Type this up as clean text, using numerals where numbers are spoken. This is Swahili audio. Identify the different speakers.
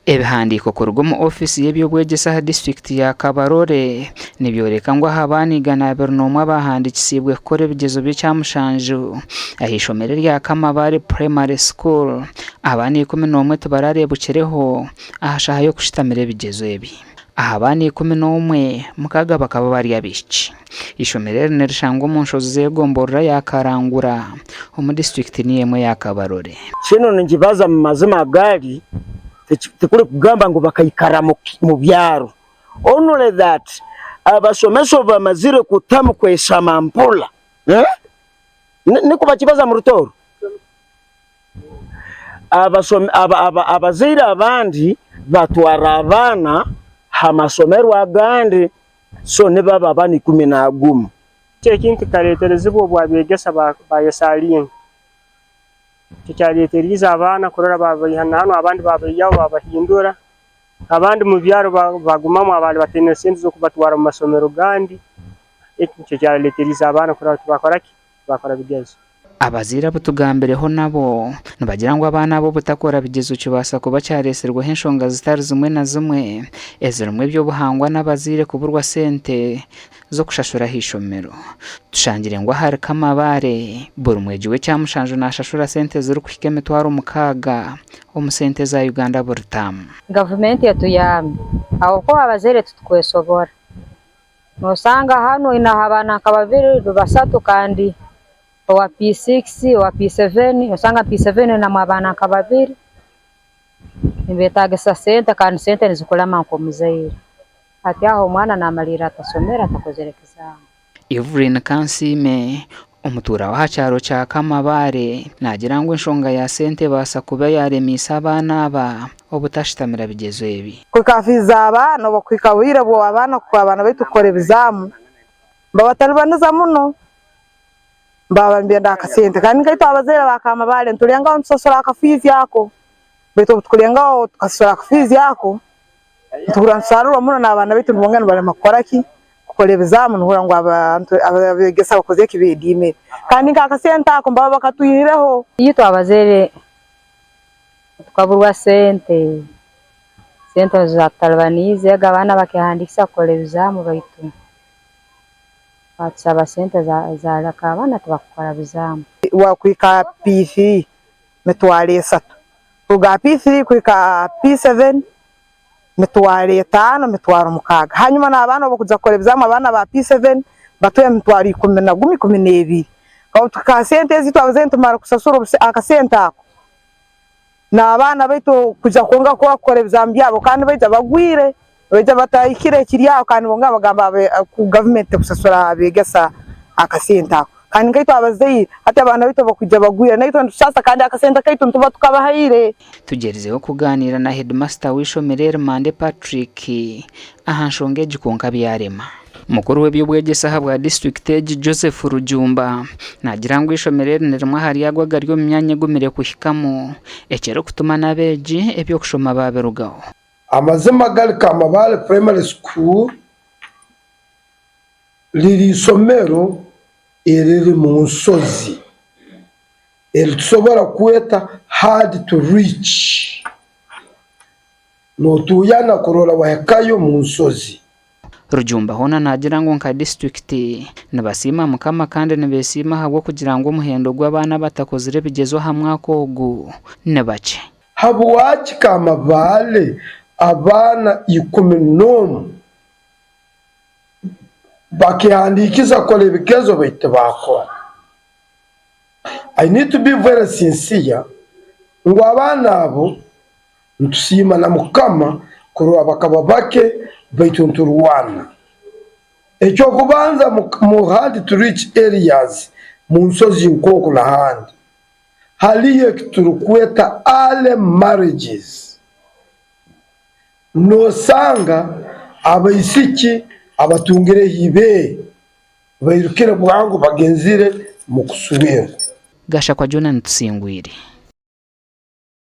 Speaker 1: Ebihandiko kuruga mu ofisi y'ebyobwegyesa ha district ya Kabarore nibyoreka ngo abanigana 21 bahandikisibwe kukora ebigezo by'ekyamushanju ahishomero rya Kamabare Primary School. Abana 11 tubararebukireho ahashaha yo kushitamira ebigezo ebi. Abana 11 mukaga bakaba bari abiki. Ishomero nerishangwa mu nshozi zegomborera ya Karangura mu district niyemwe ya Kabarore.
Speaker 2: Kino ngibaza mu mazima gari tekuri kugamba ngo bakayikara mu byaro. Only that abasomesho bamazire kutamu kweshama mpula niko bakibaza mu rutoro. Abazire abandi batwara abana hamasomero agandi so ne baba bani 11
Speaker 3: chekinki kareterezibwo bwabegesa bayesalinga kikareteriza abana kurora babihana hano abandi babayaho babahindura abandi mu byaro bagumamo abandi batene sente zo kubatwara mu masomero gandi kikareteriza abana kurora bakora bigezo.
Speaker 1: Abazira butugambireho nabo nibagira ngo abana bo butakora bigezo kibasa kuba cyareserwa henshonga zitari zimwe na zimwe ezirumwe byo buhangwa n'abazire kuburwa sente zo kushashura hishomero. Tushangire ngo hari Kamabare burumwejiwe cyamushanju nashashura sente ziri kuhika emitwaro 6 omusente za Uganda burutamu.
Speaker 4: Government yatuyamye aho ko abazire tutwesobora nosanga hano inahabana kabavire basatu kandi wa P6 wa P7 usanga P7 na mabana kabaviri nimbetagesa sente kandi sente nizikulama ko muzaire ati aho mwana namalira atasomera atakozerekeza.
Speaker 1: Evelyn Kansime umutura wa hacharo cha Kamabare nagira ngo inshonga ya sente basa kuba yaremisa abana aba obutashitamira bigezo ebi
Speaker 5: kukafiza abana bokwikabire bo abana ku abana betukore bizamu babatari banaza muno baba mbenda akasente kandi ngaito abazera bakamabare ntulenga nsosora akafizi yako beto tukulenga tukasora akafizi yako tukurantsarura muno nabana betu ntubongana bale makoraki kukole bizamu nuhura ngo abantu abegesa bakoze kibidime kandi ngakasente ako mbaba bakatuyireho
Speaker 4: yito abazere tukaburwa sente za talbanize gabana bakihandikisa kukole bizamu baitu batsaba sente za lakabana tubakora bizamu
Speaker 5: wakwika P3 metwale 3 tuga P3 kwika P7 metwale 5 metwaro 6 hanyuma nabana bokuza kora bizamu abana ba P7 batuye metwale 10 kwa tuka sente zitu abazente mara kusasura akasente ako nabana beto kuja konga ko akora bizamu byabo kandi baita bagwire weja batayikire kiriya kandi bonga bagamba ku government kusasura abegesa akasenta kandi ngaito abazeyi ati abana bito bakujya bagwira naito sasa kandi akasenta kaito ntuba tukabahayire.
Speaker 1: Tugerizeho kuganira na headmaster w'ishomero Mande Patrick ahanshonge gikonka byarema. Mukuru w'ebyobwegesa habwa district Age Joseph Rujumba nagira ngo ishomero nerumwe hari yagwaga ryo myanya gumire kuhikamo ekero kutuma nabeji ebyo kushoma baberugaho.
Speaker 6: Amazima gali Kamabare Primary School liri somero eriri mu nsozi tusobora kweta hard to reach no tuyana korora wahekayo mu nsozi.
Speaker 1: Rujumba hona nagira ngo nka district nabasima mukama kandi nabesima habwo kugira ngo umuhendo gw'abana batakozire bigezo hamwe akogu nebace
Speaker 6: habuwachi Kamabare abana 11 bakihandikiza kole bigezo bite bakora. I need to be very sincere ngo abana abo ntusima na mukama kuro bakaba bake baitunturwana ekyo kubanza mu hard to reach areas mu nsozi nkoko la handi haliye turukweta ale marriages no sanga abayisiki abatungire hibe bayirukira bwangu bagenzire mu kusubira
Speaker 1: gasha kwa Jona ntusingwire.